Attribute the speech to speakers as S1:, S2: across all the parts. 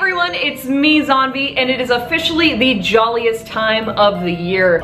S1: everyone, it's me, Zombie, and it is officially the jolliest time of the year.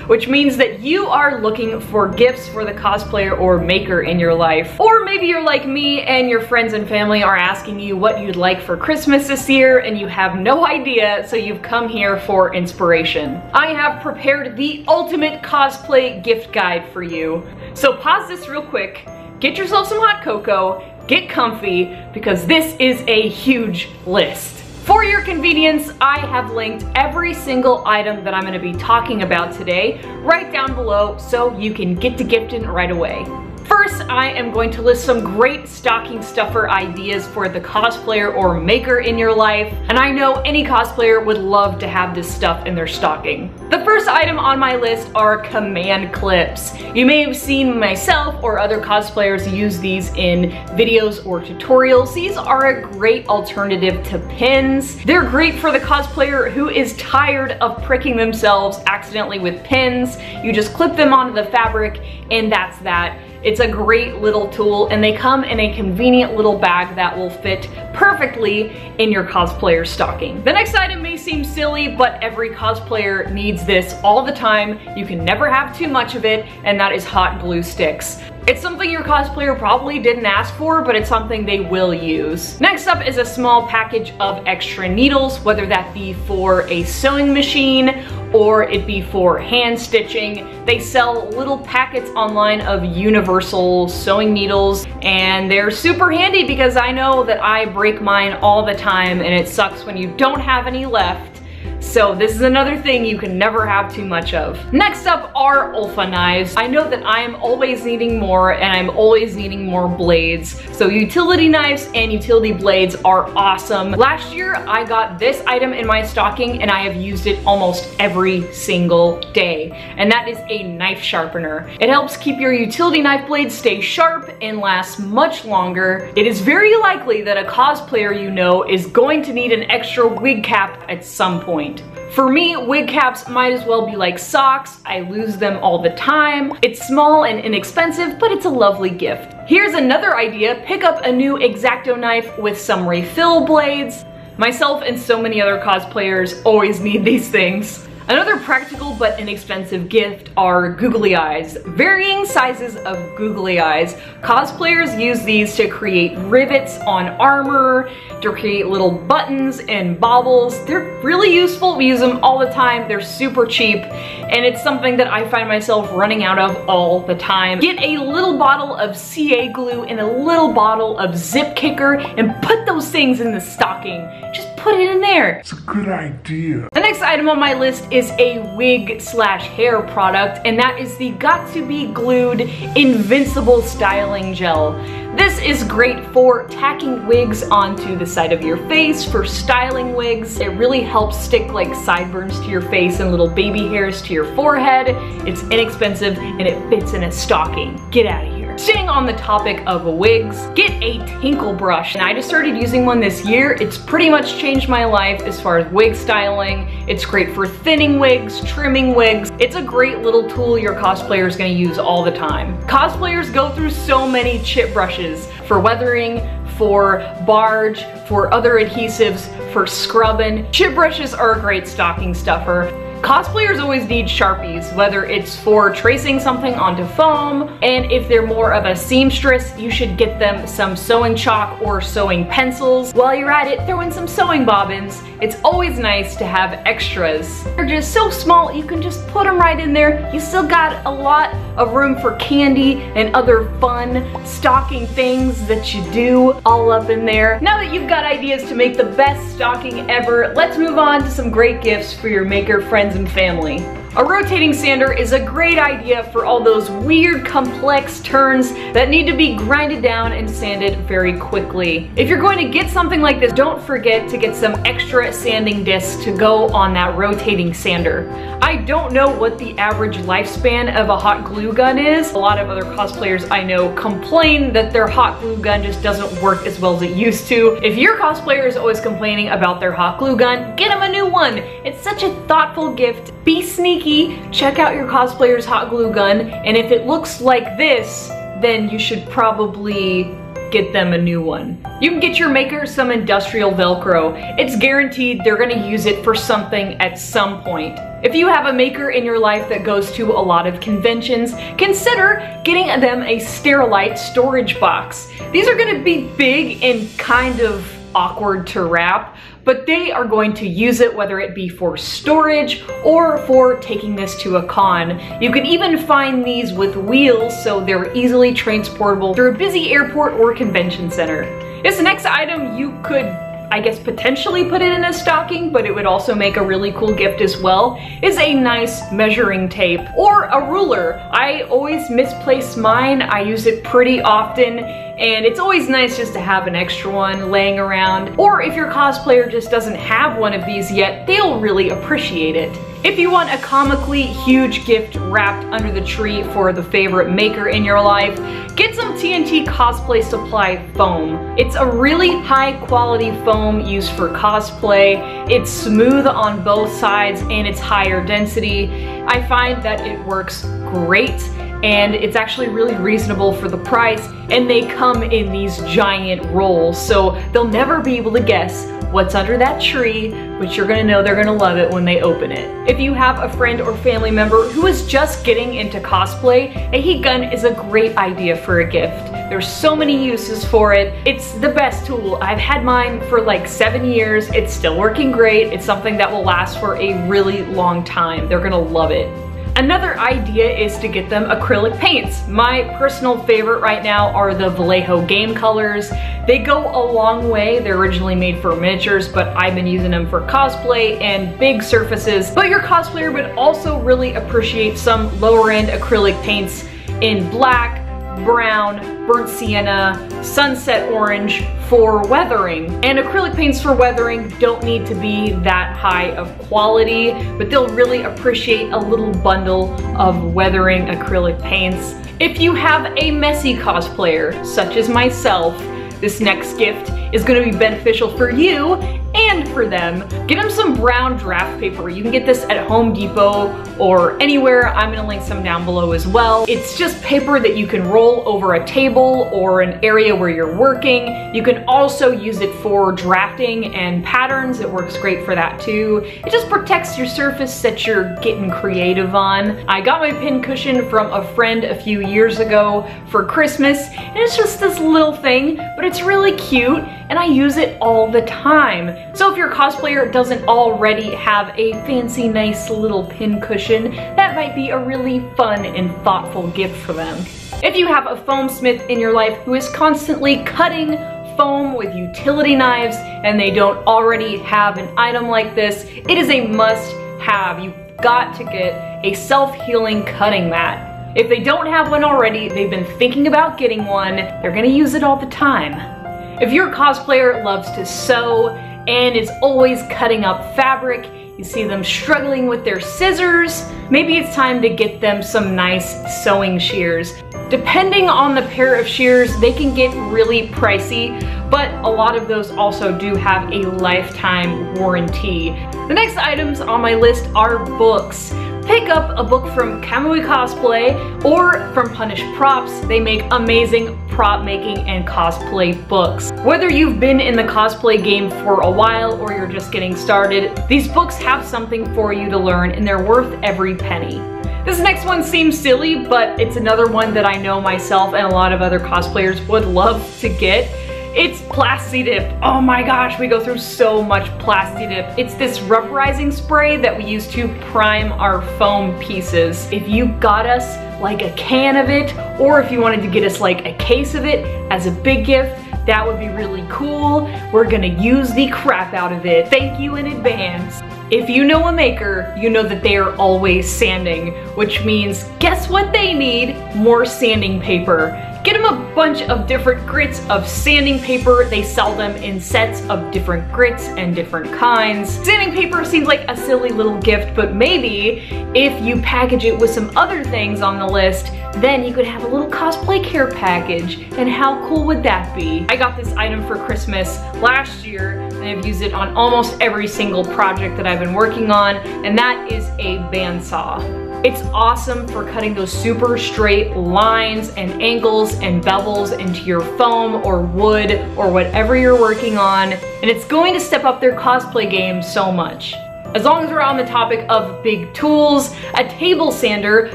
S1: Which means that you are looking for gifts for the cosplayer or maker in your life. Or maybe you're like me and your friends and family are asking you what you'd like for Christmas this year and you have no idea, so you've come here for inspiration. I have prepared the ultimate cosplay gift guide for you. So pause this real quick, get yourself some hot cocoa, get comfy, because this is a huge list. For your convenience, I have linked every single item that I'm going to be talking about today right down below so you can get to gifting right away. First, I am going to list some great stocking stuffer ideas for the cosplayer or maker in your life, and I know any cosplayer would love to have this stuff in their stocking. The first item on my list are Command Clips. You may have seen myself or other cosplayers use these in videos or tutorials. These are a great alternative to pins. They're great for the cosplayer who is tired of pricking themselves accidentally with pins. You just clip them onto the fabric and that's that. It's a great little tool and they come in a convenient little bag that will fit perfectly in your cosplayer stocking. The next item may seem silly, but every cosplayer needs this all the time. You can never have too much of it, and that is hot glue sticks. It's something your cosplayer probably didn't ask for, but it's something they will use. Next up is a small package of extra needles, whether that be for a sewing machine or it be for hand stitching. They sell little packets online of universal sewing needles, and they're super handy because I know that I break mine all the time and it sucks when you don't have any left. So this is another thing you can never have too much of. Next up are Olfa knives. I know that I am always needing more and I'm always needing more blades. So utility knives and utility blades are awesome. Last year I got this item in my stocking and I have used it almost every single day. And that is a knife sharpener. It helps keep your utility knife blades stay sharp and last much longer. It is very likely that a cosplayer you know is going to need an extra wig cap at some point. For me, wig caps might as well be like socks. I lose them all the time. It's small and inexpensive, but it's a lovely gift. Here's another idea. Pick up a new Exacto knife with some refill blades. Myself and so many other cosplayers always need these things. Another practical but inexpensive gift are googly eyes. Varying sizes of googly eyes. Cosplayers use these to create rivets on armor, to create little buttons and baubles. They're really useful. We use them all the time. They're super cheap, and it's something that I find myself running out of all the time. Get a little bottle of CA glue and a little bottle of zip kicker and put those things in the stocking. Just put it in there.
S2: It's a good idea.
S1: The next item on my list is a wig slash hair product, and that is the Got to Be Glued Invincible Styling Gel. This is great for tacking wigs onto the side of your face, for styling wigs. It really helps stick like sideburns to your face and little baby hairs to your forehead. It's inexpensive and it fits in a stocking. Get out of here. Staying on the topic of wigs, get a Tinkle Brush. And I just started using one this year. It's pretty much changed my life as far as wig styling. It's great for thinning wigs, trimming wigs. It's a great little tool your cosplayer is going to use all the time. Cosplayers go through so many chip brushes for weathering, for barge, for other adhesives, for scrubbing. Chip brushes are a great stocking stuffer. Cosplayers always need Sharpies, whether it's for tracing something onto foam, and if they're more of a seamstress, you should get them some sewing chalk or sewing pencils. While you're at it, throw in some sewing bobbins. It's always nice to have extras. They're just so small, you can just put them right in there. You still got a lot of room for candy and other fun stocking things that you do all up in there. Now that you've got ideas to make the best stocking ever, let's move on to some great gifts for your maker friends and family. A rotating sander is a great idea for all those weird, complex turns that need to be grinded down and sanded very quickly. If you're going to get something like this, don't forget to get some extra sanding discs to go on that rotating sander. I don't know what the average lifespan of a hot glue gun is. A lot of other cosplayers I know complain that their hot glue gun just doesn't work as well as it used to. If your cosplayer is always complaining about their hot glue gun, get them a new one. It's such a thoughtful gift. Be sneaky, check out your cosplayer's hot glue gun, and if it looks like this, then you should probably get them a new one. You can get your maker some industrial Velcro. It's guaranteed they're gonna use it for something at some point. If you have a maker in your life that goes to a lot of conventions, consider getting them a Sterilite storage box. These are gonna be big and kind of awkward to wrap, but they are going to use it whether it be for storage or for taking this to a con. You can even find these with wheels so they're easily transportable through a busy airport or convention center. This next item you could, I guess, potentially put it in a stocking, but it would also make a really cool gift as well, is a nice measuring tape or a ruler. I always misplace mine. I use it pretty often, and it's always nice just to have an extra one laying around. Or if your cosplayer just doesn't have one of these yet, they'll really appreciate it. If you want a comically huge gift wrapped under the tree for the favorite maker in your life, get some TNT Cosplay Supply foam. It's a really high quality foam used for cosplay. It's smooth on both sides and it's higher density. I find that it works great, and it's actually really reasonable for the price, and they come in these giant rolls, so they'll never be able to guess what's under that tree, but you're gonna know they're gonna love it when they open it. If you have a friend or family member who is just getting into cosplay, a heat gun is a great idea for a gift. There's so many uses for it. It's the best tool. I've had mine for like 7 years. It's still working great. It's something that will last for a really long time. They're gonna love it. Another idea is to get them acrylic paints. My personal favorite right now are the Vallejo game colors. They go a long way. They're originally made for miniatures, but I've been using them for cosplay and big surfaces. But your cosplayer would also really appreciate some lower end acrylic paints in black, brown, burnt sienna, sunset orange for weathering. And acrylic paints for weathering don't need to be that high of quality, but they'll really appreciate a little bundle of weathering acrylic paints. If you have a messy cosplayer, such as myself, this next gift is going to be beneficial for you and for them. Get them some brown draft paper. You can get this at Home Depot or anywhere. I'm going to link some down below as well. It's just paper that you can roll over a table or an area where you're working. You can also use it for drafting and patterns. It works great for that too. It just protects your surface that you're getting creative on. I got my pin cushion from a friend a few years ago for Christmas, and it's just this little thing, but it's really cute and I use it all the time. So if your cosplayer doesn't already have a fancy, nice little pin cushion, that might be a really fun and thoughtful gift for them. If you have a foam smith in your life who is constantly cutting foam with utility knives and they don't already have an item like this, it is a must-have. You've got to get a self-healing cutting mat. If they don't have one already, they've been thinking about getting one, they're gonna use it all the time. If your cosplayer loves to sew and is always cutting up fabric, you see them struggling with their scissors, maybe it's time to get them some nice sewing shears. Depending on the pair of shears, they can get really pricey, but a lot of those also do have a lifetime warranty. The next items on my list are books. Pick up a book from Kamui Cosplay or from Punish Props. They make amazing prop making and cosplay books. Whether you've been in the cosplay game for a while or you're just getting started, these books have something for you to learn and they're worth every penny. This next one seems silly, but it's another one that I know myself and a lot of other cosplayers would love to get. It's Plasti Dip. Oh my gosh, we go through so much Plasti Dip. It's this rubberizing spray that we use to prime our foam pieces. If you got us like a can of it, or if you wanted to get us like a case of it as a big gift, that would be really cool. We're gonna use the crap out of it. Thank you in advance. If you know a maker, you know that they are always sanding, which means guess what they need? More sanding paper. Get them a bunch of different grits of sanding paper. They sell them in sets of different grits and different kinds. Sanding paper seems like a silly little gift, but maybe if you package it with some other things on the list, then you could have a little cosplay care package. And how cool would that be? I got this item for Christmas last year and I've used it on almost every single project that I've been working on, and that is a bandsaw. It's awesome for cutting those super straight lines and angles and bevels into your foam or wood or whatever you're working on, and it's going to step up their cosplay game so much. As long as we're on the topic of big tools, a table sander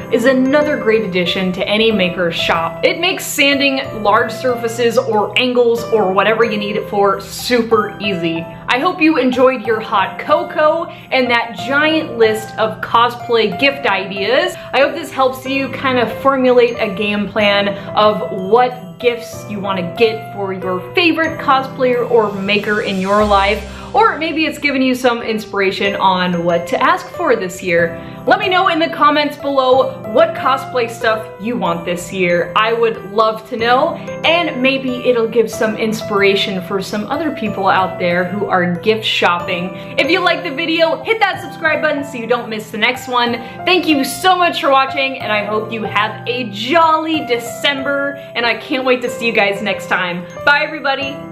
S1: is another great addition to any maker's shop. It makes sanding large surfaces or angles or whatever you need it for super easy. I hope you enjoyed your hot cocoa and that giant list of cosplay gift ideas. I hope this helps you kind of formulate a game plan of what gifts you want to get for your favorite cosplayer or maker in your life. Or maybe it's given you some inspiration on what to ask for this year. Let me know in the comments below what cosplay stuff you want this year. I would love to know, and maybe it'll give some inspiration for some other people out there who are gift shopping. If you liked the video, hit that subscribe button so you don't miss the next one. Thank you so much for watching, and I hope you have a jolly December, and I can't wait to see you guys next time. Bye everybody!